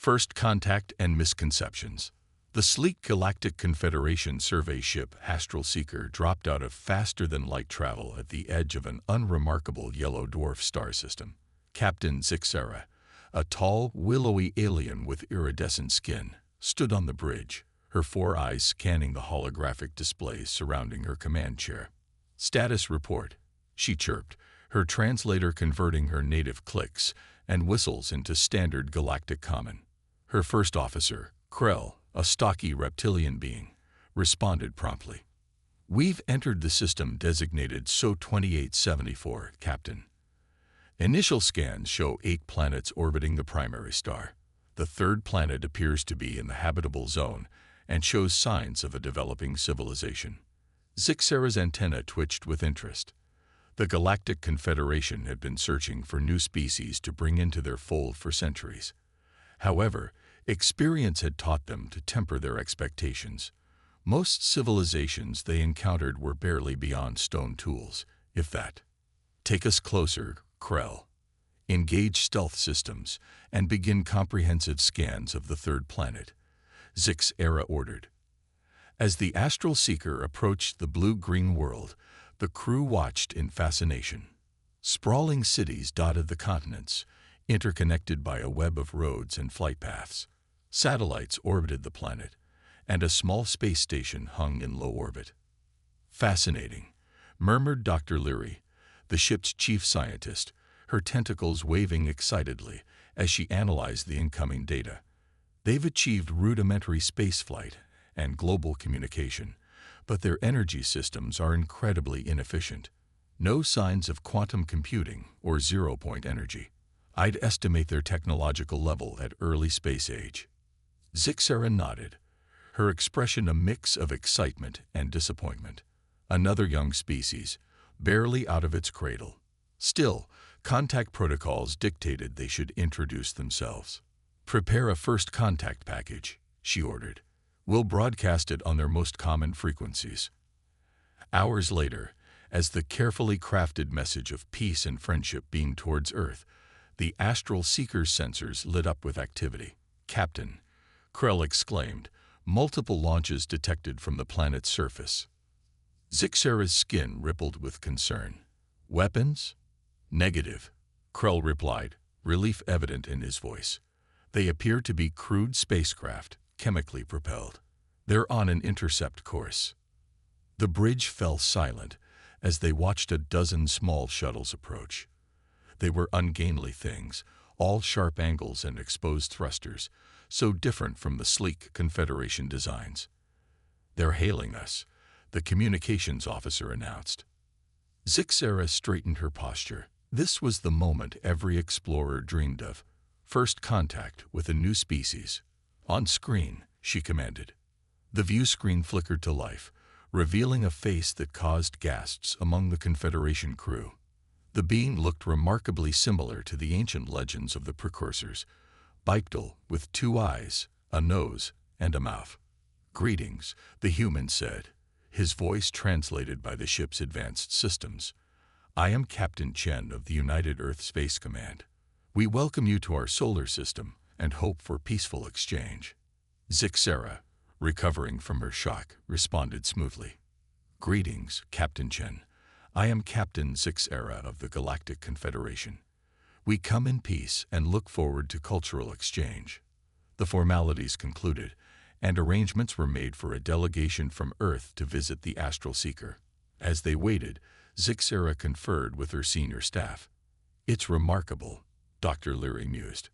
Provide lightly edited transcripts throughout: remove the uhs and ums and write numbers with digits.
First Contact and Misconceptions. The sleek Galactic Confederation survey ship Astral Seeker dropped out of faster-than-light travel at the edge of an unremarkable yellow dwarf star system. Captain Zixera, a tall, willowy alien with iridescent skin, stood on the bridge, her four eyes scanning the holographic displays surrounding her command chair. "Status report," she chirped, her translator converting her native clicks and whistles into standard galactic common. Her first officer, Krell, a stocky reptilian being, responded promptly. "We've entered the system designated SO-2874, Captain. Initial scans show 8 planets orbiting the primary star. The third planet appears to be in the habitable zone and shows signs of a developing civilization." Zixera's antenna twitched with interest. The Galactic Confederation had been searching for new species to bring into their fold for centuries. However, experience had taught them to temper their expectations. Most civilizations they encountered were barely beyond stone tools, if that. "Take us closer, Krell. Engage stealth systems and begin comprehensive scans of the third planet," Zixera ordered. As the Astral Seeker approached the blue-green world, the crew watched in fascination. Sprawling cities dotted the continents, interconnected by a web of roads and flight paths. Satellites orbited the planet, and a small space station hung in low orbit. "Fascinating," murmured Dr. Leary, the ship's chief scientist, her tentacles waving excitedly as she analyzed the incoming data. "They've achieved rudimentary spaceflight and global communication, but their energy systems are incredibly inefficient. No signs of quantum computing or zero-point energy. I'd estimate their technological level at early space age." Zixera nodded, her expression a mix of excitement and disappointment. Another young species, barely out of its cradle. Still, contact protocols dictated they should introduce themselves. "Prepare a first contact package," she ordered. "We'll broadcast it on their most common frequencies." Hours later, as the carefully crafted message of peace and friendship beamed towards Earth, the Astral Seeker's sensors lit up with activity. "Captain," Krell exclaimed, multiple launches detected from the planet's surface. Zixera's skin rippled with concern. "Weapons?" "Negative," Krell replied, relief evident in his voice. "They appear to be crude spacecraft, chemically propelled. They're on an intercept course." The bridge fell silent as they watched a dozen small shuttles approach. They were ungainly things, all sharp angles and exposed thrusters, so different from the sleek Confederation designs. "They're hailing us," the communications officer announced. Zixera straightened her posture. This was the moment every explorer dreamed of. First contact with a new species. "On screen," she commanded. The view screen flickered to life, revealing a face that caused gasps among the Confederation crew. The being looked remarkably similar to the ancient legends of the precursors, bipedal, with 2 eyes, a nose, and a mouth. "Greetings," the human said, his voice translated by the ship's advanced systems. "I am Captain Chen of the United Earth Space Command. We welcome you to our solar system and hope for peaceful exchange." Zixera, recovering from her shock, responded smoothly. "Greetings, Captain Chen. I am Captain Zixera of the Galactic Confederation. We come in peace and look forward to cultural exchange." The formalities concluded, and arrangements were made for a delegation from Earth to visit the Astral Seeker. As they waited, Zixera conferred with her senior staff. "It's remarkable," Dr. Leary mused.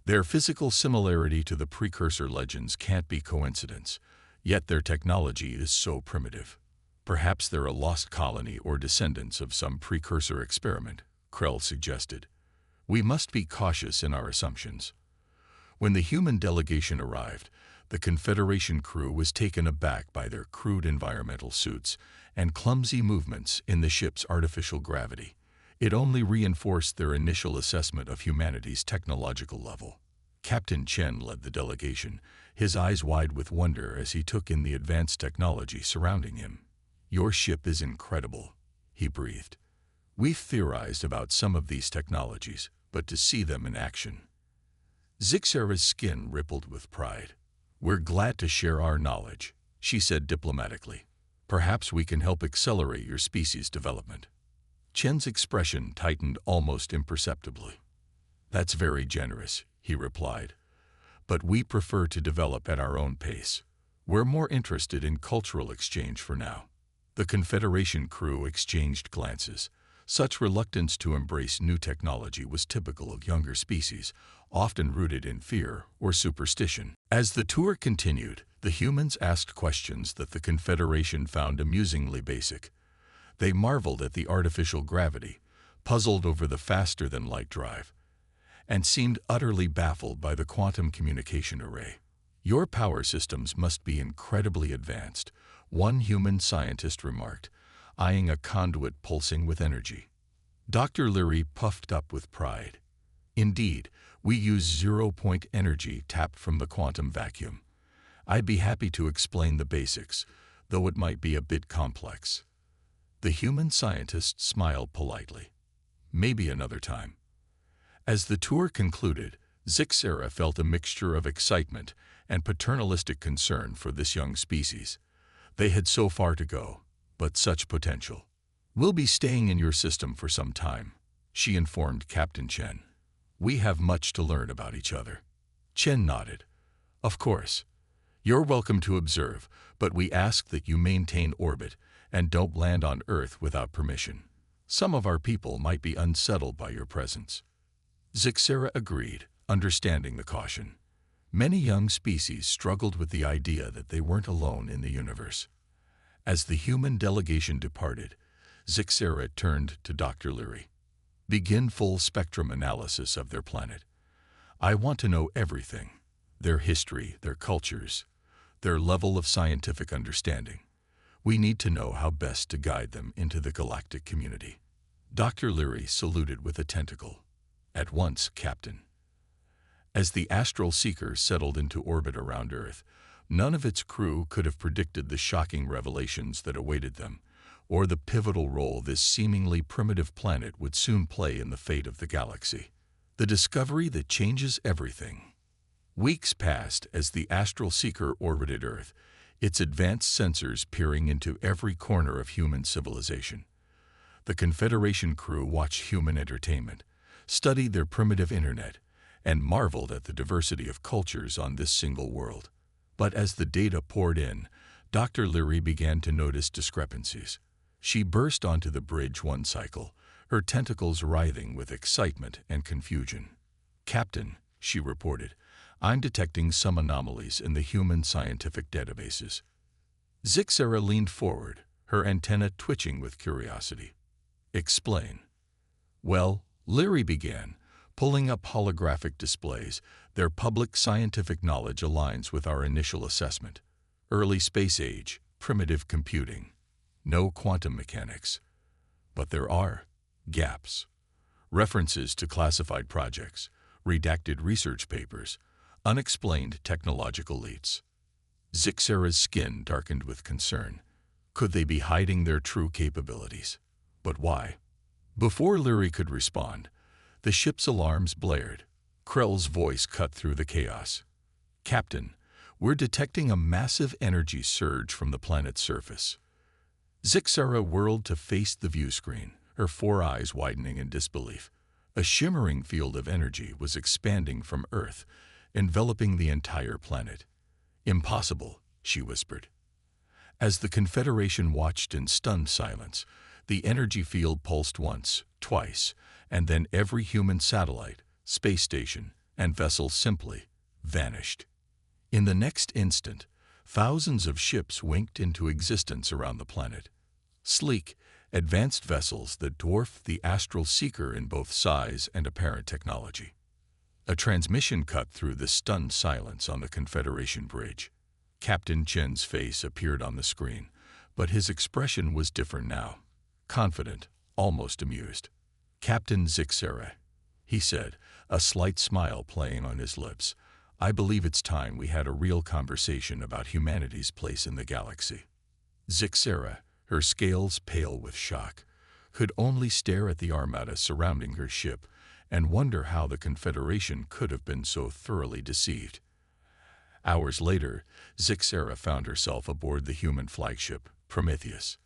"Their physical similarity to the precursor legends can't be coincidence, yet their technology is so primitive. Perhaps they're a lost colony or descendants of some precursor experiment," Krell suggested. "We must be cautious in our assumptions." When the human delegation arrived, the Confederation crew was taken aback by their crude environmental suits and clumsy movements in the ship's artificial gravity. It only reinforced their initial assessment of humanity's technological level. Captain Chen led the delegation, his eyes wide with wonder as he took in the advanced technology surrounding him. "Your ship is incredible," he breathed. "We've theorized about some of these technologies, but to see them in action." Zixera's skin rippled with pride. "We're glad to share our knowledge," she said diplomatically. "Perhaps we can help accelerate your species' development." Chen's expression tightened almost imperceptibly. "That's very generous," he replied. "But we prefer to develop at our own pace. We're more interested in cultural exchange for now." The Confederation crew exchanged glances. Such reluctance to embrace new technology was typical of younger species, often rooted in fear or superstition. As the tour continued, the humans asked questions that the Confederation found amusingly basic. They marveled at the artificial gravity, puzzled over the faster-than-light drive, and seemed utterly baffled by the quantum communication array. "Your power systems must be incredibly advanced," one human scientist remarked, eyeing a conduit pulsing with energy. Dr. Leary puffed up with pride. "Indeed, we use zero-point energy tapped from the quantum vacuum. I'd be happy to explain the basics, though it might be a bit complex." The human scientist smiled politely. "Maybe another time." As the tour concluded, Zixera felt a mixture of excitement and paternalistic concern for this young species. They had so far to go, but such potential. "We'll be staying in your system for some time," she informed Captain Chen. "We have much to learn about each other." Chen nodded. "Of course. You're welcome to observe, but we ask that you maintain orbit and don't land on Earth without permission. Some of our people might be unsettled by your presence." Zixera agreed, understanding the caution. Many young species struggled with the idea that they weren't alone in the universe. As the human delegation departed, Zixera turned to Dr. Leary. "Begin full-spectrum analysis of their planet. I want to know everything: their history, their cultures, their level of scientific understanding. We need to know how best to guide them into the galactic community." Dr. Leary saluted with a tentacle. "At once, Captain." As the astral seeker settled into orbit around Earth, none of its crew could have predicted the shocking revelations that awaited them, or the pivotal role this seemingly primitive planet would soon play in the fate of the galaxy. The discovery that changes everything. Weeks passed as the astral seeker orbited Earth, its advanced sensors peering into every corner of human civilization. The Confederation crew watched human entertainment, studied their primitive internet, and marveled at the diversity of cultures on this single world. But as the data poured in, Dr. Leary began to notice discrepancies. She burst onto the bridge one cycle, her tentacles writhing with excitement and confusion. "Captain," she reported, "I'm detecting some anomalies in the human scientific databases." Zixera leaned forward, her antenna twitching with curiosity. "Explain." "Well," Leary began, pulling up holographic displays, "their public scientific knowledge aligns with our initial assessment. Early space age, primitive computing, no quantum mechanics. But there are gaps. References to classified projects, redacted research papers, unexplained technological leaps." Zixera's skin darkened with concern. Could they be hiding their true capabilities? But why? Before Leary could respond, the ship's alarms blared. Krell's voice cut through the chaos. "Captain, we're detecting a massive energy surge from the planet's surface." Zixera whirled to face the view screen, her four eyes widening in disbelief. A shimmering field of energy was expanding from Earth, enveloping the entire planet. "Impossible," she whispered. As the Confederation watched in stunned silence, the energy field pulsed once, twice, and then every human satellite, space station, and vessel simply vanished. In the next instant, thousands of ships winked into existence around the planet. Sleek, advanced vessels that dwarfed the astral seeker in both size and apparent technology. A transmission cut through the stunned silence on the Confederation bridge. Captain Chen's face appeared on the screen, but his expression was different now. Confident, almost amused. "Captain Zixera," he said, a slight smile playing on his lips, "I believe it's time we had a real conversation about humanity's place in the galaxy." Zixera, her scales pale with shock, could only stare at the armada surrounding her ship and wonder how the Confederation could have been so thoroughly deceived. Hours later, Zixera found herself aboard the human flagship, Prometheus.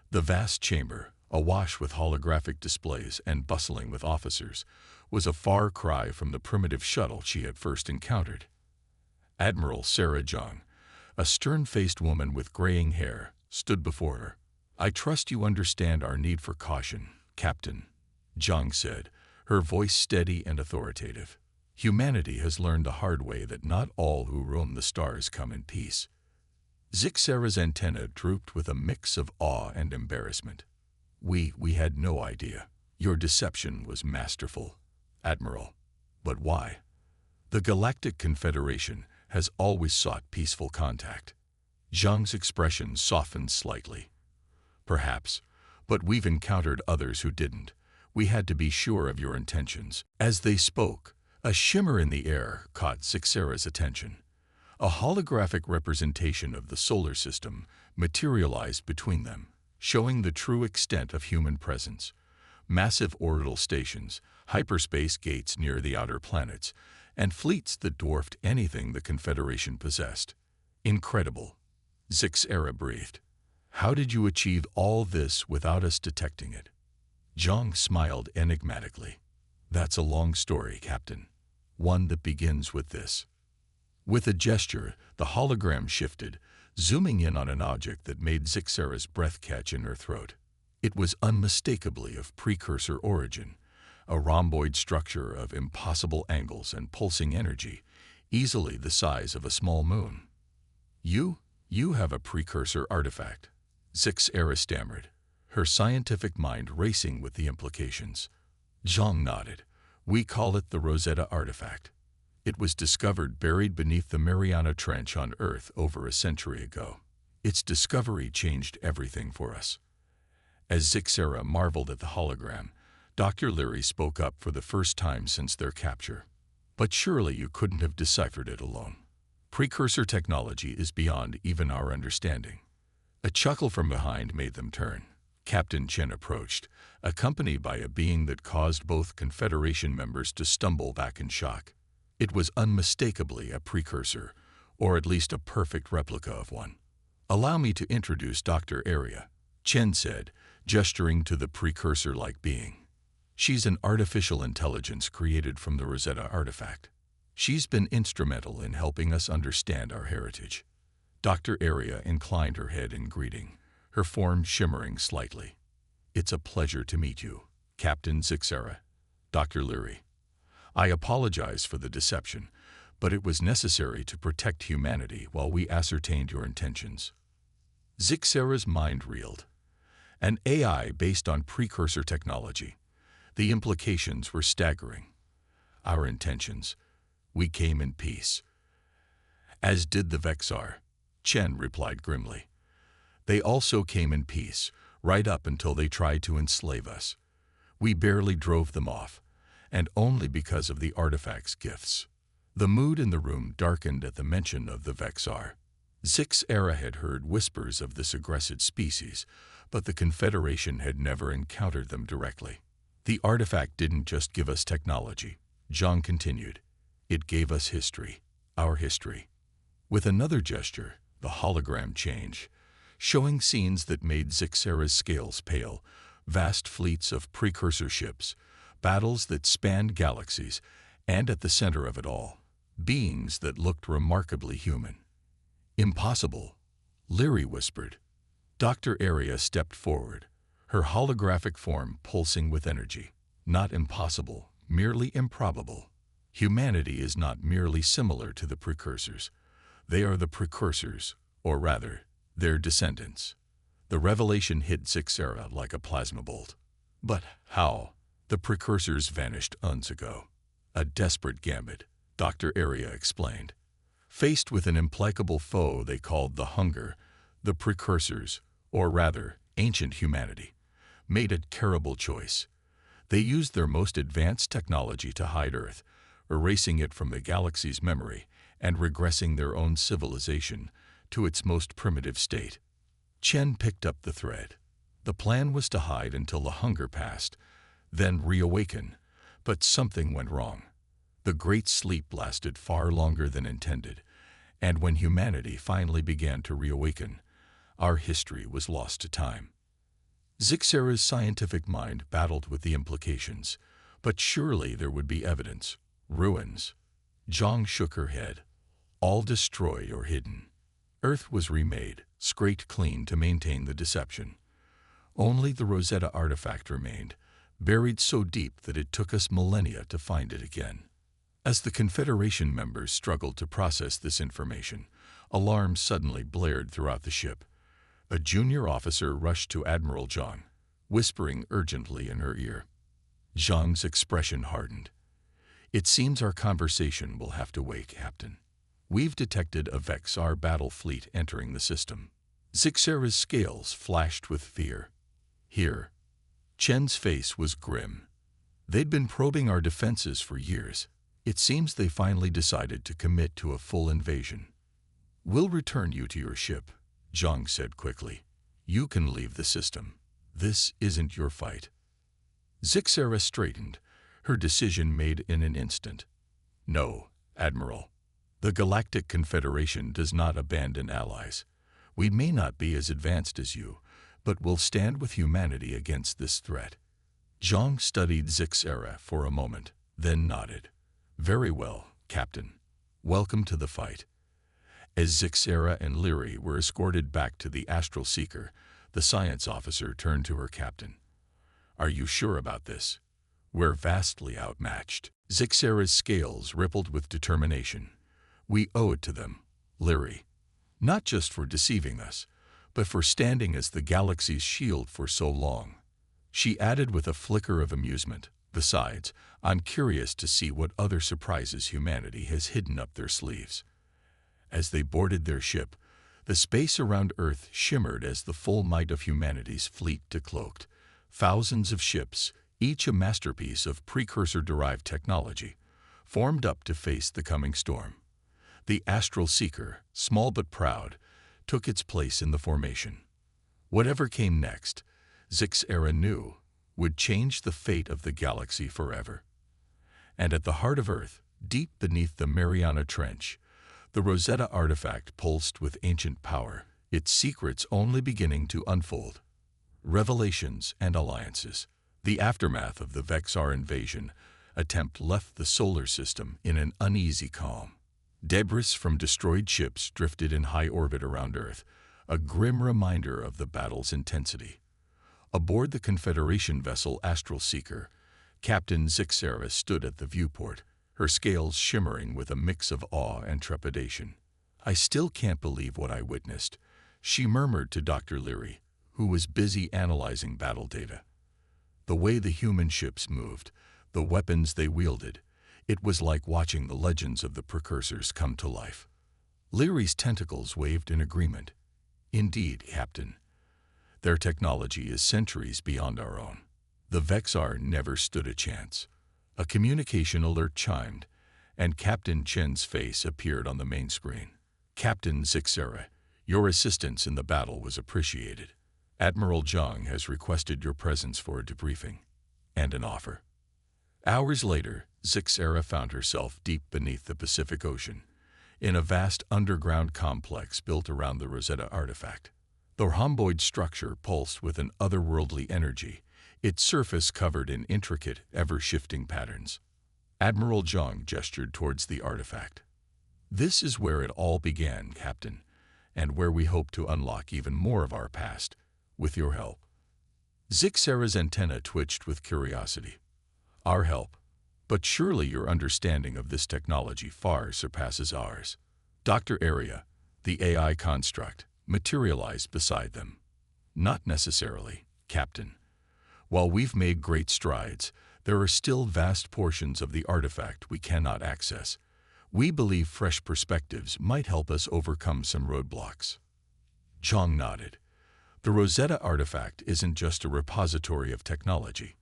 The vast chamber, awash with holographic displays and bustling with officers, was a far cry from the primitive shuttle she had first encountered. Admiral Sarah Jung, a stern-faced woman with graying hair, stood before her. "I trust you understand our need for caution, Captain," Jung said, her voice steady and authoritative. "Humanity has learned the hard way that not all who roam the stars come in peace." Zixera's antenna drooped with a mix of awe and embarrassment. We had no idea. Your deception was masterful, Admiral. But why? The Galactic Confederation has always sought peaceful contact. Zhang's expression softened slightly. Perhaps, but we've encountered others who didn't. We had to be sure of your intentions. As they spoke, a shimmer in the air caught Zixera's attention. A holographic representation of the solar system materialized between them, showing the true extent of human presence. Massive orbital stations, hyperspace gates near the outer planets, and fleets that dwarfed anything the Confederation possessed. Incredible, Zixera breathed. "How did you achieve all this without us detecting it?" Zhang smiled enigmatically. "That's a long story, Captain. One that begins with this." With a gesture, the hologram shifted, zooming in on an object that made Zixera's breath catch in her throat. It was unmistakably of precursor origin, a rhomboid structure of impossible angles and pulsing energy, easily the size of a small moon. You have a precursor artifact," Zixera stammered, her scientific mind racing with the implications. Zhang nodded. "We call it the Rosetta artifact. It was discovered buried beneath the Mariana Trench on Earth over a century ago. Its discovery changed everything for us." As Zixera marveled at the hologram, Dr. Leary spoke up for the first time since their capture. "But surely you couldn't have deciphered it alone. Precursor technology is beyond even our understanding." A chuckle from behind made them turn. Captain Chen approached, accompanied by a being that caused both Confederation members to stumble back in shock. It was unmistakably a precursor, or at least a perfect replica of one. "Allow me to introduce Dr. Arya," Chen said, gesturing to the precursor-like being. "She's an artificial intelligence created from the Rosetta artifact. She's been instrumental in helping us understand our heritage." Dr. Arya inclined her head in greeting, her form shimmering slightly. "It's a pleasure to meet you, Captain Zixera." "Dr. Leary, I apologize for the deception, but it was necessary to protect humanity while we ascertained your intentions." Zixera's mind reeled. An AI based on precursor technology. The implications were staggering. "Our intentions. We came in peace." "As did the Vexar," Chen replied grimly. "They also came in peace, right up until they tried to enslave us. We barely drove them off, and only because of the artifact's gifts." The mood in the room darkened at the mention of the Vexar. Zixera had heard whispers of this aggressive species, but the Confederation had never encountered them directly. "The artifact didn't just give us technology," Zhang continued. "It gave us history, our history." With another gesture, the hologram changed, showing scenes that made Zixera's scales pale, vast fleets of precursor ships, battles that spanned galaxies, and at the center of it all, beings that looked remarkably human. "Impossible," Leary whispered. Dr. Arya stepped forward, her holographic form pulsing with energy. "Not impossible, merely improbable. Humanity is not merely similar to the precursors. They are the precursors, or rather, their descendants." The revelation hit Zixera like a plasma bolt. "But how?" "The precursors vanished eons ago. A desperate gambit," Dr. Arya explained. "Faced with an implacable foe they called the Hunger, the precursors, or rather, ancient humanity, made a terrible choice. They used their most advanced technology to hide Earth, erasing it from the galaxy's memory and regressing their own civilization to its most primitive state." Chen picked up the thread. "The plan was to hide until the Hunger passed, then reawaken, But something went wrong. The Great Sleep lasted far longer than intended, and when humanity finally began to reawaken, our history was lost to time. Zixera's scientific mind battled with the implications, but surely there would be evidence. Ruins. Zhang shook her head. All destroyed or hidden. Earth was remade, scraped clean to maintain the deception. Only the Rosetta artifact remained, buried so deep that it took us millennia to find it again. As the Confederation members struggled to process this information, alarms suddenly blared throughout the ship. A junior officer rushed to Admiral Zhang, whispering urgently in her ear. Zhang's expression hardened. "It seems our conversation will have to wait, Captain. We've detected a Vexar battle fleet entering the system." Zixera's scales flashed with fear. "Here." Chen's face was grim. "They'd been probing our defenses for years. It seems they finally decided to commit to a full invasion." "We'll return you to your ship," Zhang said quickly. "You can leave the system. This isn't your fight." Zixera straightened, her decision made in an instant. "No, Admiral. The Galactic Confederation does not abandon allies. We may not be as advanced as you, but we'll stand with humanity against this threat." Zhang studied Zixera for a moment, then nodded. "Very well, Captain. Welcome to the fight." As Zixera and Leary were escorted back to the Astral Seeker, the science officer turned to her captain. "Are you sure about this? We're vastly outmatched." Zixera's scales rippled with determination. "We owe it to them, Leary. Not just for deceiving us, but for standing as the galaxy's shield for so long." She added with a flicker of amusement, "Besides, I'm curious to see what other surprises humanity has hidden up their sleeves." As they boarded their ship, the space around Earth shimmered as the full might of humanity's fleet decloaked. Thousands of ships, each a masterpiece of precursor-derived technology, formed up to face the coming storm. The Astral Seeker, small but proud, took its place in the formation. Whatever came next, Zixera knew, would change the fate of the galaxy forever. And at the heart of Earth, deep beneath the Mariana Trench, the Rosetta artifact pulsed with ancient power, its secrets only beginning to unfold. Revelations and alliances. The aftermath of the Vexar invasion attempt left the solar system in an uneasy calm. Debris from destroyed ships drifted in high orbit around Earth, a grim reminder of the battle's intensity. Aboard the Confederation vessel Astral Seeker, Captain Zixera stood at the viewport, her scales shimmering with a mix of awe and trepidation. "I still can't believe what I witnessed," she murmured to Dr. Leary, who was busy analyzing battle data. "The way the human ships moved, the weapons they wielded, it was like watching the legends of the precursors come to life." Leary's tentacles waved in agreement. "Indeed, Captain. Their technology is centuries beyond our own. The Vexar never stood a chance." A communication alert chimed, and Captain Chen's face appeared on the main screen. "Captain Zixera, your assistance in the battle was appreciated. Admiral Zhang has requested your presence for a debriefing and an offer." Hours later, Zixera found herself deep beneath the Pacific Ocean, in a vast underground complex built around the Rosetta artifact. The rhomboid structure pulsed with an otherworldly energy, its surface covered in intricate, ever-shifting patterns. Admiral Zhang gestured towards the artifact. "This is where it all began, Captain, and where we hope to unlock even more of our past, with your help." Zixera's antenna twitched with curiosity. "Our help? But surely your understanding of this technology far surpasses ours." Dr. Area, the AI construct, materialized beside them. "Not necessarily, Captain. While we've made great strides, there are still vast portions of the artifact we cannot access. We believe fresh perspectives might help us overcome some roadblocks." Zhang nodded. "The Rosetta artifact isn't just a repository of technology.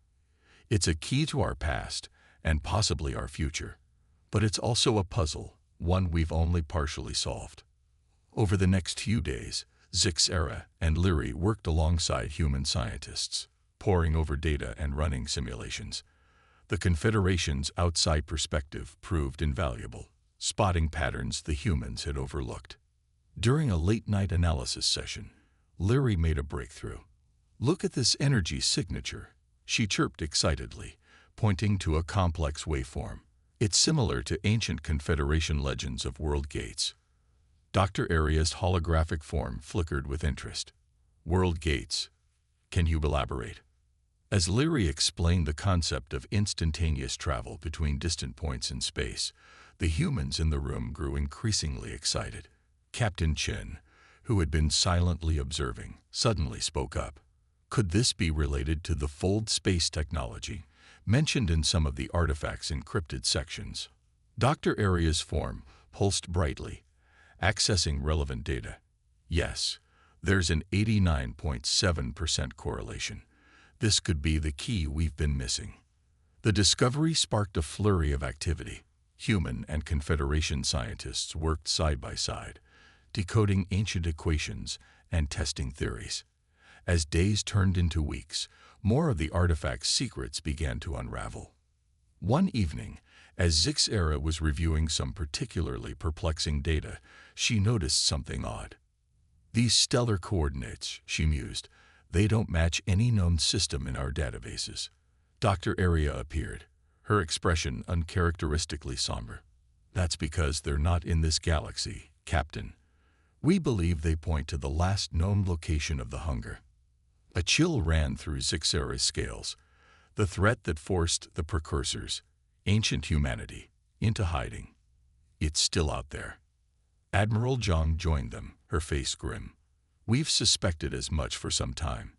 It's a key to our past and possibly our future. But it's also a puzzle, one we've only partially solved." Over the next few days, Zixera and Leary worked alongside human scientists, poring over data and running simulations. The Confederation's outside perspective proved invaluable, spotting patterns the humans had overlooked. During a late-night analysis session, Leary made a breakthrough. "Look at this energy signature," she chirped excitedly, pointing to a complex waveform. "It's similar to ancient Confederation legends of world gates." Dr. Aria's holographic form flickered with interest. "World gates. Can you elaborate?" As Leary explained the concept of instantaneous travel between distant points in space, the humans in the room grew increasingly excited. Captain Chen, who had been silently observing, suddenly spoke up. Could this be related to the fold space technology mentioned in some of the artifact's encrypted sections? Dr. Aria's form pulsed brightly, accessing relevant data. "Yes, there's an 89.7% correlation. This could be the key we've been missing." The discovery sparked a flurry of activity. Human and Confederation scientists worked side by side, decoding ancient equations and testing theories. As days turned into weeks, more of the artifact's secrets began to unravel. One evening, as Zixera was reviewing some particularly perplexing data, she noticed something odd. "These stellar coordinates," she mused, "they don't match any known system in our databases." Dr. Aria appeared, her expression uncharacteristically somber. "That's because they're not in this galaxy, Captain. We believe they point to the last known location of the hunger." A chill ran through Zixera's scales, the threat that forced the precursors, ancient humanity, into hiding. "It's still out there." Admiral Zhang joined them, her face grim. "We've suspected as much for some time.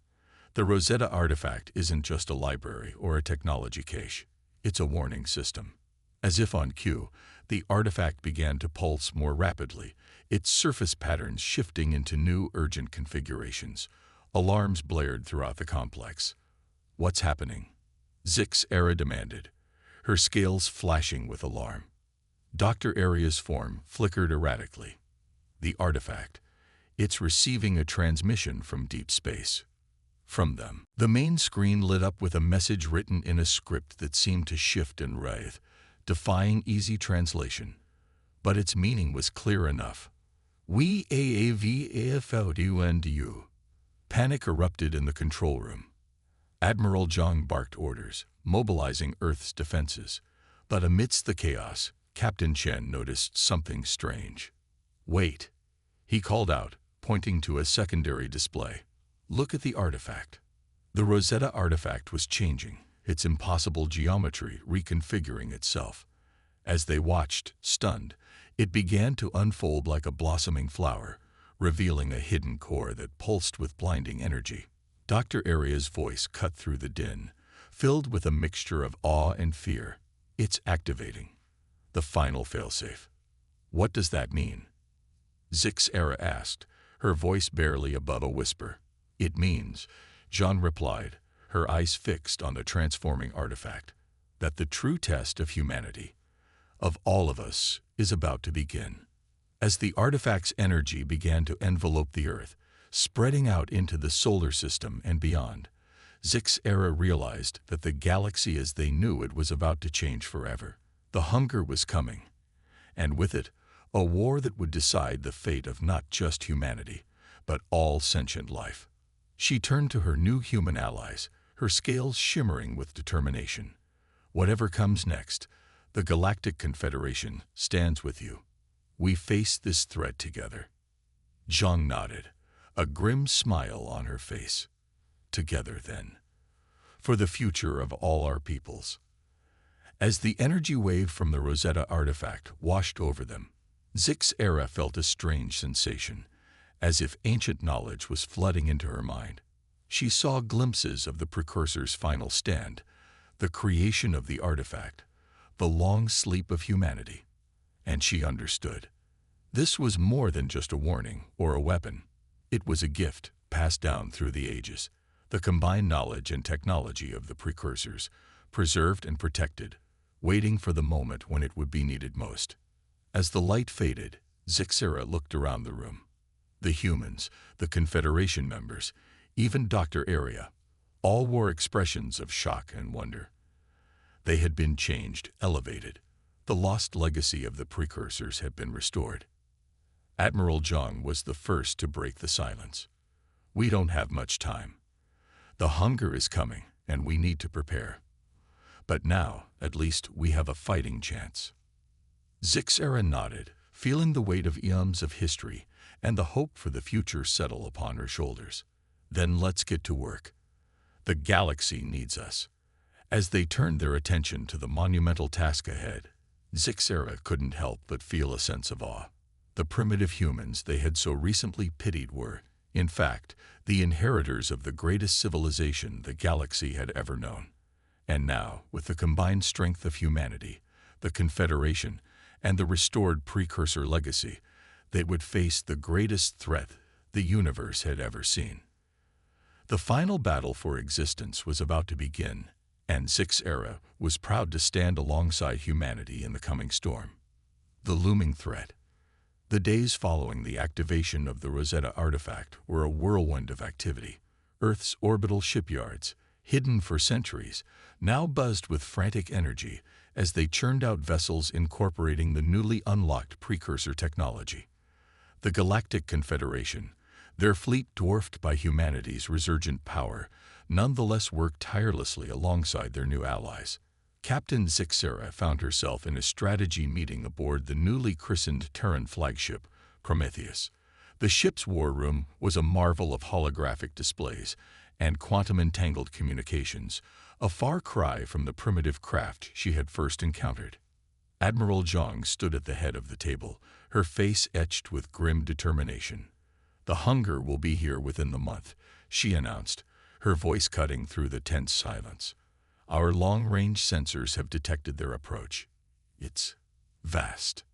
The Rosetta artifact isn't just a library or a technology cache. It's a warning system." As if on cue, the artifact began to pulse more rapidly, its surface patterns shifting into new urgent configurations. Alarms blared throughout the complex. "What's happening?" Zixera demanded, her scales flashing with alarm. Dr. Aria's form flickered erratically. "The artifact. It's receiving a transmission from deep space." From them. The main screen lit up with a message written in a script that seemed to shift and writhe, defying easy translation. But its meaning was clear enough. "We AAVAFLDUNDU." Panic erupted in the control room. Admiral Zhang barked orders, mobilizing Earth's defenses. But amidst the chaos, Captain Chen noticed something strange. "Wait," he called out, pointing to a secondary display. "Look at the artifact." The Rosetta artifact was changing, its impossible geometry reconfiguring itself. As they watched, stunned, it began to unfold like a blossoming flower, revealing a hidden core that pulsed with blinding energy. Dr. Aria's voice cut through the din, filled with a mixture of awe and fear. "It's activating. The final failsafe." "What does that mean?" Zixera asked, her voice barely above a whisper. "It means," Jean replied, her eyes fixed on the transforming artifact, "that the true test of humanity, of all of us, is about to begin." As the artifact's energy began to envelope the Earth, spreading out into the solar system and beyond, Zixera realized that the galaxy as they knew it was about to change forever. The hunger was coming, and with it, a war that would decide the fate of not just humanity, but all sentient life. She turned to her new human allies, her scales shimmering with determination. "Whatever comes next, the Galactic Confederation stands with you. We face this threat together." Zhang nodded, a grim smile on her face. "Together, then. For the future of all our peoples." As the energy wave from the Rosetta artifact washed over them, Zixera felt a strange sensation, as if ancient knowledge was flooding into her mind. She saw glimpses of the Precursor's final stand, the creation of the artifact, the long sleep of humanity. And she understood. This was more than just a warning or a weapon. It was a gift passed down through the ages, the combined knowledge and technology of the Precursors, preserved and protected, waiting for the moment when it would be needed most. As the light faded, Zixera looked around the room. The humans, the Confederation members, even Dr. Aria, all wore expressions of shock and wonder. They had been changed, elevated. The lost legacy of the precursors had been restored. Admiral Zhang was the first to break the silence. We don't have much time. The hunger is coming, and we need to prepare. But now, at least, we have a fighting chance. Zixera nodded, feeling the weight of eons of history and the hope for the future settle upon her shoulders. Then let's get to work. The galaxy needs us. As they turned their attention to the monumental task ahead, Zixera couldn't help but feel a sense of awe. The primitive humans they had so recently pitied were, in fact, the inheritors of the greatest civilization the galaxy had ever known. And now, with the combined strength of humanity, the Confederation, and the restored precursor legacy, they would face the greatest threat the universe had ever seen. The final battle for existence was about to begin, and Zixera was proud to stand alongside humanity in the coming storm. The looming threat. The days following the activation of the Rosetta artifact were a whirlwind of activity. Earth's orbital shipyards, hidden for centuries, now buzzed with frantic energy as they churned out vessels incorporating the newly unlocked precursor technology. The Galactic Confederation, their fleet dwarfed by humanity's resurgent power, nonetheless worked tirelessly alongside their new allies. Captain Zixera found herself in a strategy meeting aboard the newly christened Terran flagship, Prometheus. The ship's war room was a marvel of holographic displays and quantum-entangled communications, a far cry from the primitive craft she had first encountered. Admiral Zhang stood at the head of the table, her face etched with grim determination. "The hunger will be here within the month," she announced, her voice cutting through the tense silence. "Our long-range sensors have detected their approach. It's vast."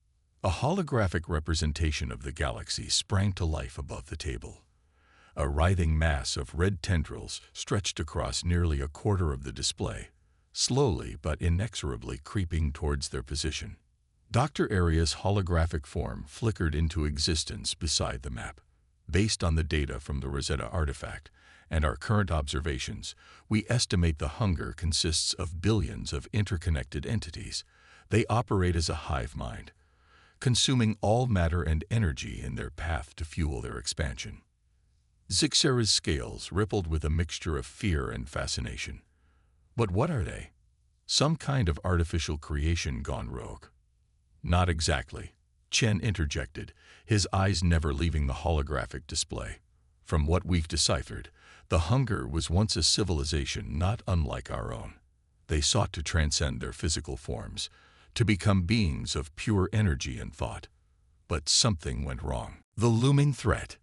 A holographic representation of the galaxy sprang to life above the table. A writhing mass of red tendrils stretched across nearly a quarter of the display, slowly but inexorably creeping towards their position. Dr. Aria's holographic form flickered into existence beside the map. Based on the data from the Rosetta artifact and our current observations, we estimate the hunger consists of billions of interconnected entities. They operate as a hive mind, consuming all matter and energy in their path to fuel their expansion. Zixera's scales rippled with a mixture of fear and fascination. But what are they? Some kind of artificial creation gone rogue? Not exactly, Chen interjected, his eyes never leaving the holographic display. From what we've deciphered, the hunger was once a civilization not unlike our own. They sought to transcend their physical forms, to become beings of pure energy and thought. But something went wrong. The looming threat.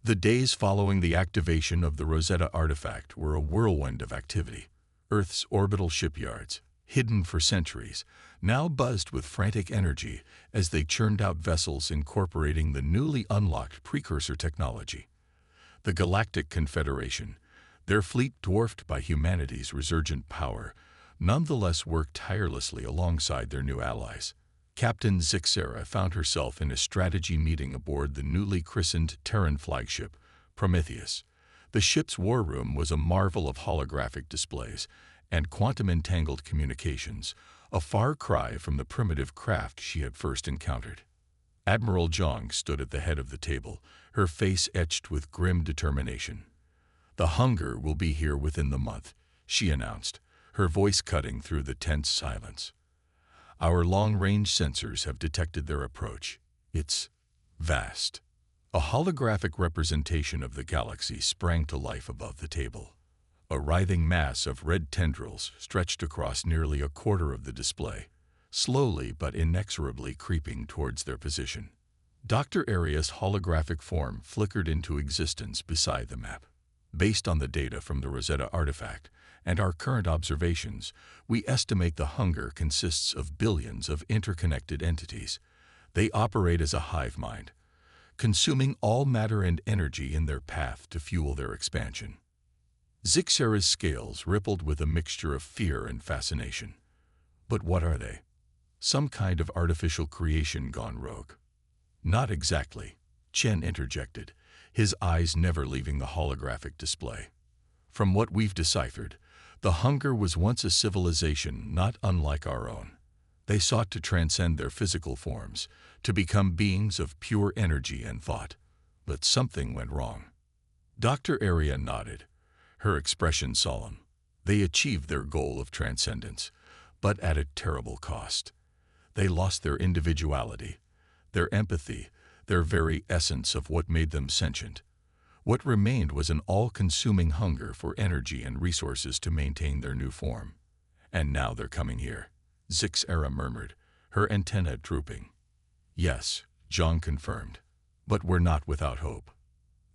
The days following the activation of the Rosetta artifact were a whirlwind of activity. Earth's orbital shipyards, hidden for centuries, now buzzed with frantic energy as they churned out vessels incorporating the newly unlocked precursor technology. The Galactic Confederation, their fleet dwarfed by humanity's resurgent power, nonetheless worked tirelessly alongside their new allies. Captain Zixera found herself in a strategy meeting aboard the newly christened Terran flagship, Prometheus. The ship's war room was a marvel of holographic displays and quantum-entangled communications, a far cry from the primitive craft she had first encountered. Admiral Zhang stood at the head of the table, her face etched with grim determination. "The hunger will be here within the month," she announced, her voice cutting through the tense silence. "Our long-range sensors have detected their approach. It's vast." A holographic representation of the galaxy sprang to life above the table. A writhing mass of red tendrils stretched across nearly a quarter of the display, slowly but inexorably creeping towards their position. Dr. Aria's holographic form flickered into existence beside the map. Based on the data from the Rosetta artifact and our current observations, we estimate the hunger consists of billions of interconnected entities. They operate as a hive mind, consuming all matter and energy in their path to fuel their expansion. Zixera's scales rippled with a mixture of fear and fascination. But what are they? Some kind of artificial creation gone rogue? Not exactly, Chen interjected, his eyes never leaving the holographic display. From what we've deciphered, The hunger was once a civilization not unlike our own. They sought to transcend their physical forms, to become beings of pure energy and thought. But something went wrong. Dr. Arya nodded, her expression solemn. They achieved their goal of transcendence, but at a terrible cost. They lost their individuality, their empathy, their very essence of what made them sentient. What remained was an all-consuming hunger for energy and resources to maintain their new form. And now they're coming here, Zixera murmured, her antenna drooping. Yes, John confirmed, but we're not without hope.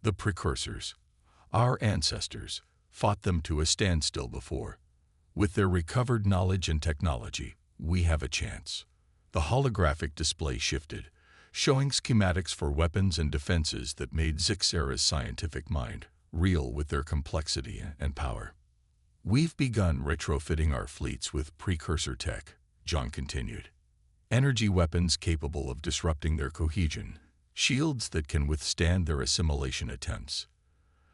The precursors, our ancestors, fought them to a standstill before. With their recovered knowledge and technology, we have a chance. The holographic display shifted, showing schematics for weapons and defenses that made Zixera's scientific mind real with their complexity and power. We've begun retrofitting our fleets with precursor tech, John continued. Energy weapons capable of disrupting their cohesion, shields that can withstand their assimilation attempts.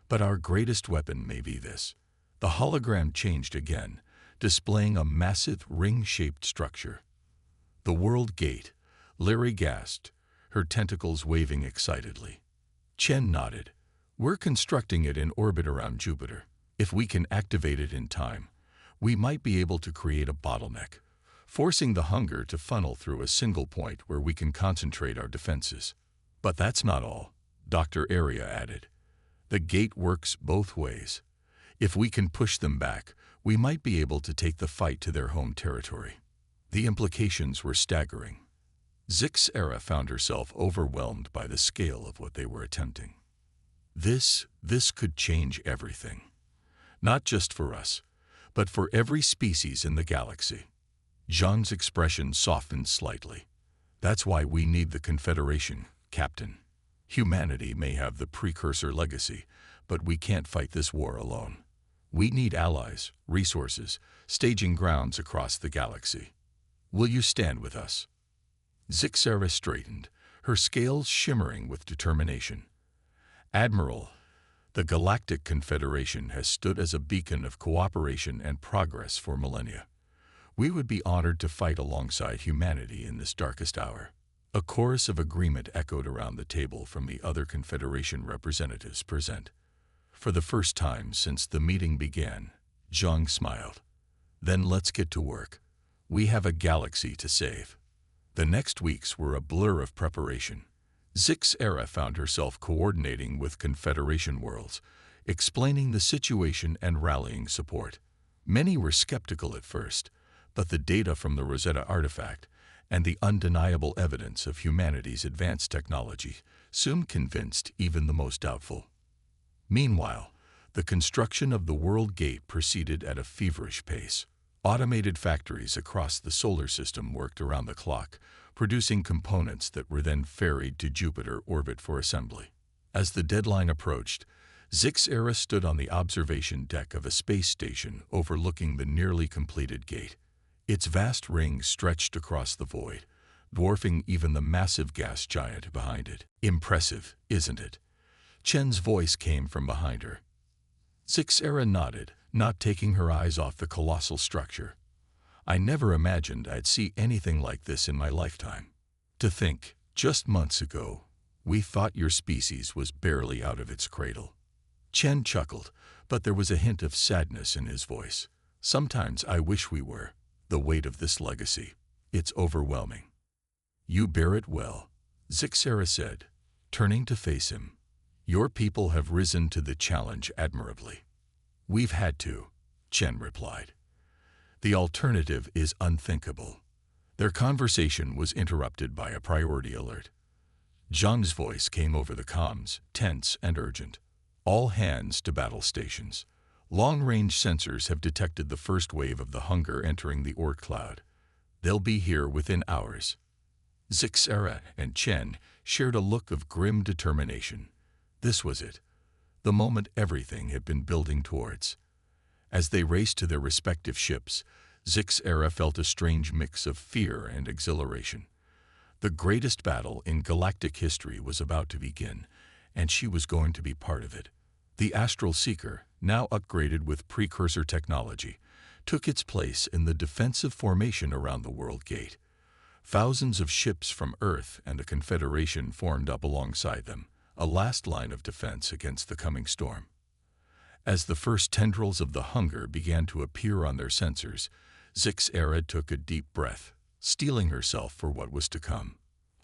But our greatest weapon may be this. The hologram changed again, displaying a massive ring-shaped structure. The World Gate, Larry gasped, her tentacles waving excitedly. Chen nodded. We're constructing it in orbit around Jupiter. If we can activate it in time, we might be able to create a bottleneck, forcing the hunger to funnel through a single point where we can concentrate our defenses. But that's not all, Dr. Arya added. The gate works both ways. If we can push them back, we might be able to take the fight to their home territory. The implications were staggering. Zixera found herself overwhelmed by the scale of what they were attempting. This could change everything. Not just for us, but for every species in the galaxy. John's expression softened slightly. That's why we need the Confederation, Captain. Humanity may have the precursor legacy, but we can't fight this war alone. We need allies, resources, staging grounds across the galaxy. Will you stand with us? Zixera straightened, her scales shimmering with determination. Admiral, the Galactic Confederation has stood as a beacon of cooperation and progress for millennia. We would be honored to fight alongside humanity in this darkest hour. A chorus of agreement echoed around the table from the other Confederation representatives present. For the first time since the meeting began, Zhang smiled. Then let's get to work. We have a galaxy to save. The next weeks were a blur of preparation. Zixera found herself coordinating with Confederation worlds, explaining the situation and rallying support. Many were skeptical at first, but the data from the Rosetta artifact and the undeniable evidence of humanity's advanced technology soon convinced even the most doubtful. Meanwhile, the construction of the World Gate proceeded at a feverish pace. Automated factories across the solar system worked around the clock, producing components that were then ferried to Jupiter orbit for assembly. As the deadline approached, Zixera stood on the observation deck of a space station overlooking the nearly completed gate. Its vast ring stretched across the void, dwarfing even the massive gas giant behind it. Impressive, isn't it? Chen's voice came from behind her. Zixera nodded, not taking her eyes off the colossal structure. I never imagined I'd see anything like this in my lifetime. To think, just months ago, we thought your species was barely out of its cradle. Chen chuckled, but there was a hint of sadness in his voice. Sometimes I wish we were. The weight of this legacy, it's overwhelming. You bear it well, Zixera said, turning to face him. Your people have risen to the challenge admirably. We've had to, Chen replied. The alternative is unthinkable. Their conversation was interrupted by a priority alert. Zhang's voice came over the comms, tense and urgent. All hands to battle stations. Long-range sensors have detected the first wave of the hunger entering the Orc cloud. They'll be here within hours. Zixera and Chen shared a look of grim determination. This was it, the moment everything had been building towards. As they raced to their respective ships, Zixera felt a strange mix of fear and exhilaration. The greatest battle in galactic history was about to begin, and she was going to be part of it. The Astral Seeker, now upgraded with precursor technology, took its place in the defensive formation around the World Gate. Thousands of ships from Earth and a confederation formed up alongside them, a last line of defense against the coming storm. As the first tendrils of the hunger began to appear on their sensors, Zixera took a deep breath, steeling herself for what was to come.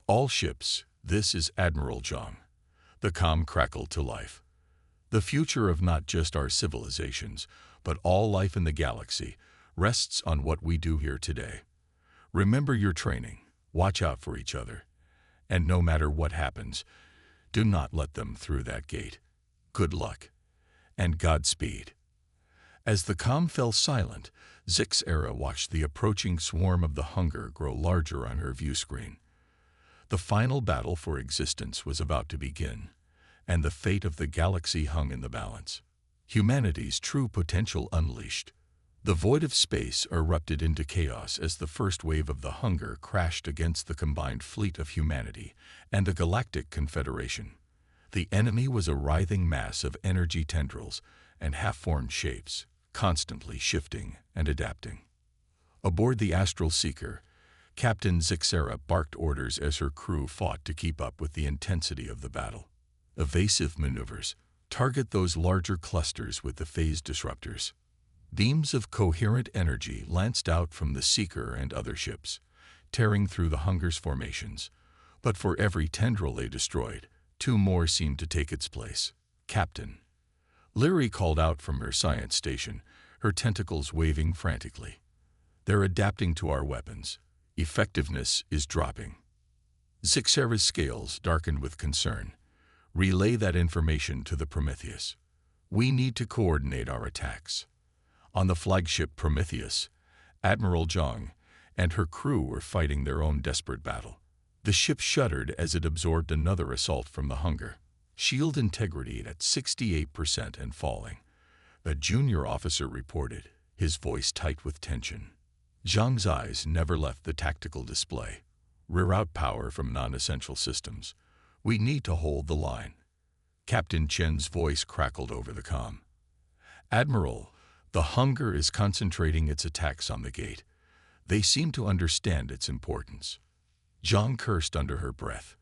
All ships, this is Admiral Zhang. The comm crackled to life. The future of not just our civilizations, but all life in the galaxy, rests on what we do here today. Remember your training, watch out for each other, and no matter what happens, do not let them through that gate. Good luck, and Godspeed. As the comm fell silent, Zixera watched the approaching swarm of the hunger grow larger on her view screen. The final battle for existence was about to begin, and the fate of the galaxy hung in the balance. Humanity's true potential unleashed. The void of space erupted into chaos as the first wave of the hunger crashed against the combined fleet of humanity and the Galactic Confederation. The enemy was a writhing mass of energy tendrils and half-formed shapes, constantly shifting and adapting. Aboard the Astral Seeker, Captain Zixera barked orders as her crew fought to keep up with the intensity of the battle. Evasive maneuvers. Target those larger clusters with the phase disruptors. Beams of coherent energy lanced out from the Seeker and other ships, tearing through the hunger's formations. But for every tendril they destroyed, two more seemed to take its place. Captain. Lyri called out from her science station, her tentacles waving frantically. They're adapting to our weapons. Effectiveness is dropping. Zixera's scales darkened with concern. Relay that information to the Prometheus. We need to coordinate our attacks. On the flagship Prometheus, Admiral Zhang and her crew were fighting their own desperate battle. The ship shuddered as it absorbed another assault from the hunger. Shield integrity at 68% and falling. A junior officer reported, his voice tight with tension. Zhang's eyes never left the tactical display. Reroute power from non-essential systems. We need to hold the line. Captain Chen's voice crackled over the comm. Admiral, the hunger is concentrating its attacks on the gate. They seem to understand its importance. Zhang cursed under her breath.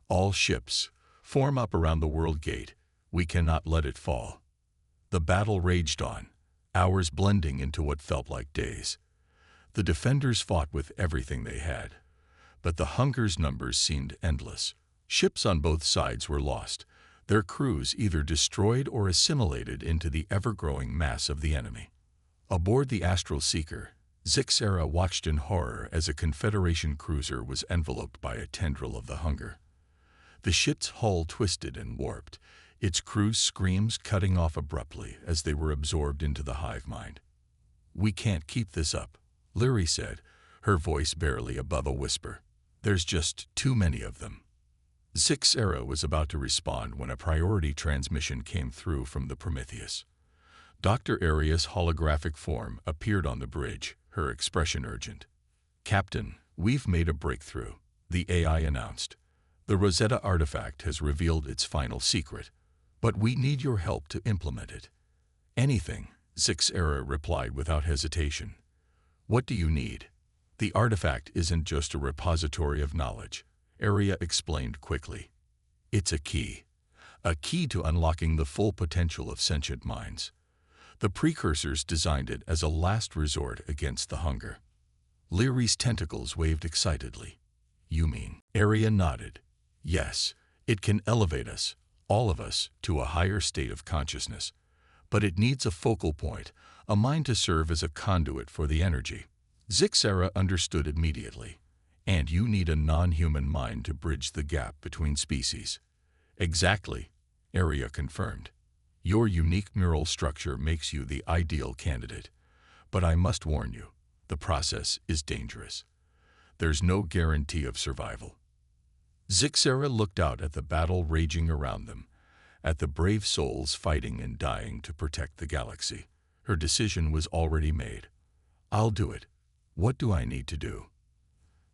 All ships, form up around the World Gate. We cannot let it fall. The battle raged on, hours blending into what felt like days. The defenders fought with everything they had, but the hunger's numbers seemed endless. Ships on both sides were lost, their crews either destroyed or assimilated into the ever-growing mass of the enemy. Aboard the Astral Seeker, Zixera watched in horror as a Confederation cruiser was enveloped by a tendril of the hunger. The ship's hull twisted and warped, its crew's screams cutting off abruptly as they were absorbed into the hive mind. We can't keep this up, Lyri said, her voice barely above a whisper. There's just too many of them. Zixera was about to respond when a priority transmission came through from the Prometheus. Dr. Aria's holographic form appeared on the bridge, her expression urgent. Captain, we've made a breakthrough, the AI announced. The Rosetta artifact has revealed its final secret, but we need your help to implement it. Anything, Zixera replied without hesitation. What do you need? The artifact isn't just a repository of knowledge, Aria explained quickly. It's a key to unlocking the full potential of sentient minds. The precursors designed it as a last resort against the hunger. Lyri's tentacles waved excitedly. You mean? Aria nodded. Yes, it can elevate us, all of us, to a higher state of consciousness. But it needs a focal point, a mind to serve as a conduit for the energy. Zixera understood immediately. And you need a non-human mind to bridge the gap between species. Exactly, Aria confirmed. Your unique neural structure makes you the ideal candidate. But I must warn you, the process is dangerous. There's no guarantee of survival. Zixera looked out at the battle raging around them, at the brave souls fighting and dying to protect the galaxy. Her decision was already made. I'll do it. What do I need to do?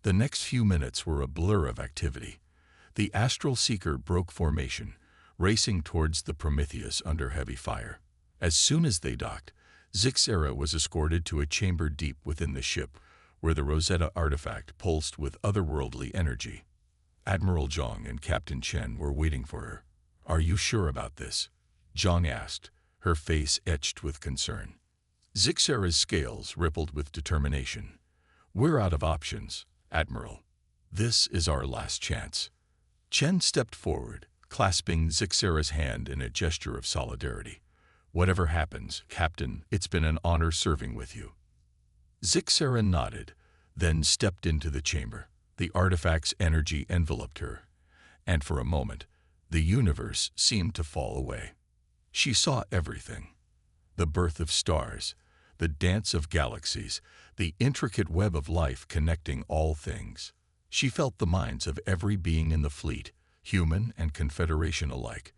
The next few minutes were a blur of activity. The Astral Seeker broke formation, racing towards the Prometheus under heavy fire. As soon as they docked, Zixera was escorted to a chamber deep within the ship, where the Rosetta artifact pulsed with otherworldly energy. Admiral Zhang and Captain Chen were waiting for her. "Are you sure about this?" Zhang asked, her face etched with concern. Zixera's scales rippled with determination. "We're out of options, Admiral. This is our last chance." Chen stepped forward, clasping Zixera's hand in a gesture of solidarity. "Whatever happens, Captain, it's been an honor serving with you." Zixera nodded, then stepped into the chamber. The artifact's energy enveloped her, and for a moment, the universe seemed to fall away. She saw everything: the birth of stars, the dance of galaxies, the intricate web of life connecting all things. She felt the minds of every being in the fleet, human and Confederation alike,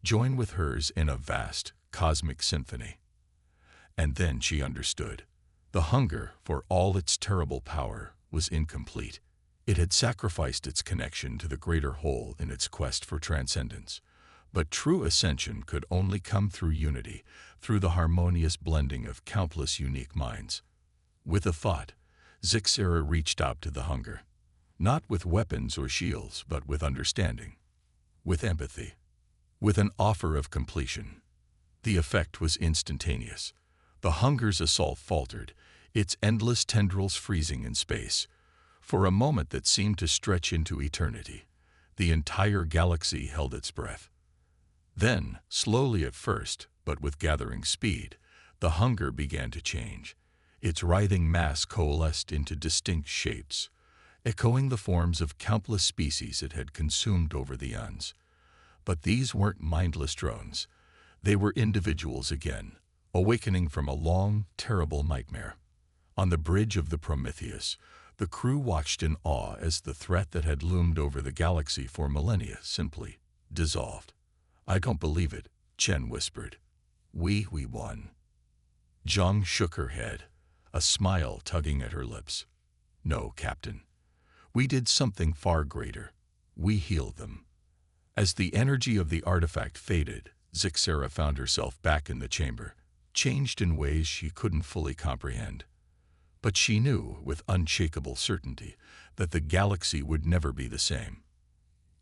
join with hers in a vast, cosmic symphony. And then she understood. The hunger, for all its terrible power, was incomplete. It had sacrificed its connection to the greater whole in its quest for transcendence. But true ascension could only come through unity, through the harmonious blending of countless unique minds. With a thought, Zixera reached out to the hunger. Not with weapons or shields, but with understanding. With empathy. With an offer of completion. The effect was instantaneous. The hunger's assault faltered, its endless tendrils freezing in space. For a moment that seemed to stretch into eternity, the entire galaxy held its breath. Then, slowly at first, but with gathering speed, the hunger began to change. Its writhing mass coalesced into distinct shapes, echoing the forms of countless species it had consumed over the eons. But these weren't mindless drones. They were individuals again, awakening from a long, terrible nightmare. On the bridge of the Prometheus, the crew watched in awe as the threat that had loomed over the galaxy for millennia simply dissolved. "I don't believe it," Chen whispered. We won." Zhang shook her head, a smile tugging at her lips. "No, Captain. We did something far greater. We healed them." As the energy of the artifact faded, Zixera found herself back in the chamber, changed in ways she couldn't fully comprehend. But she knew, with unshakable certainty, that the galaxy would never be the same.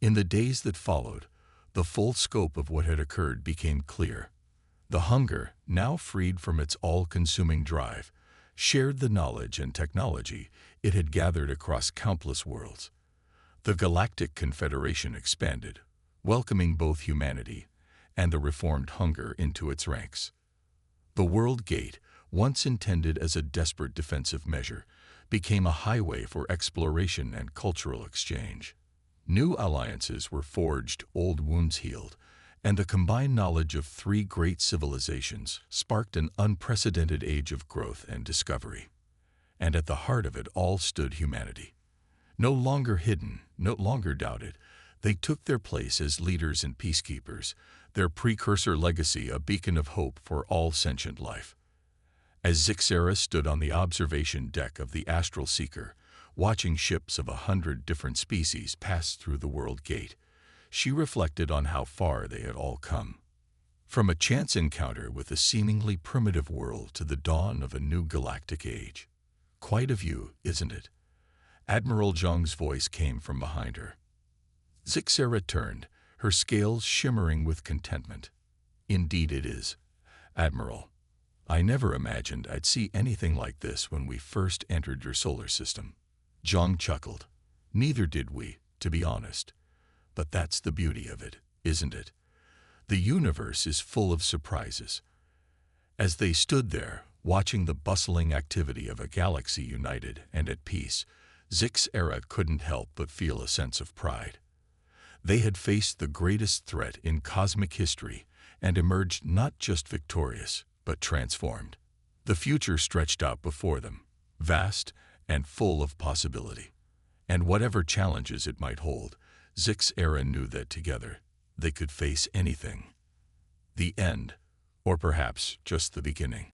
In the days that followed, the full scope of what had occurred became clear. The hunger, now freed from its all-consuming drive, shared the knowledge and technology it had gathered across countless worlds. The Galactic Confederation expanded, welcoming both humanity and the reformed hunger into its ranks. The World Gate, once intended as a desperate defensive measure, became a highway for exploration and cultural exchange. New alliances were forged, old wounds healed, and the combined knowledge of three great civilizations sparked an unprecedented age of growth and discovery. And at the heart of it all stood humanity. No longer hidden, no longer doubted, they took their place as leaders and peacekeepers, their precursor legacy a beacon of hope for all sentient life. As Zixera stood on the observation deck of the Astral Seeker, watching ships of 100 different species pass through the World Gate, she reflected on how far they had all come. From a chance encounter with a seemingly primitive world to the dawn of a new galactic age. "Quite a view, isn't it?" Admiral Zhang's voice came from behind her. Zixera turned, her scales shimmering with contentment. "Indeed it is, Admiral. I never imagined I'd see anything like this when we first entered your solar system." Zhang chuckled. "Neither did we, to be honest. But that's the beauty of it, isn't it? The universe is full of surprises." As they stood there, watching the bustling activity of a galaxy united and at peace, Zixera couldn't help but feel a sense of pride. They had faced the greatest threat in cosmic history and emerged not just victorious, but transformed. The future stretched out before them, vast and full of possibility. And whatever challenges it might hold, Zixera knew that together they could face anything. The end, or perhaps just the beginning.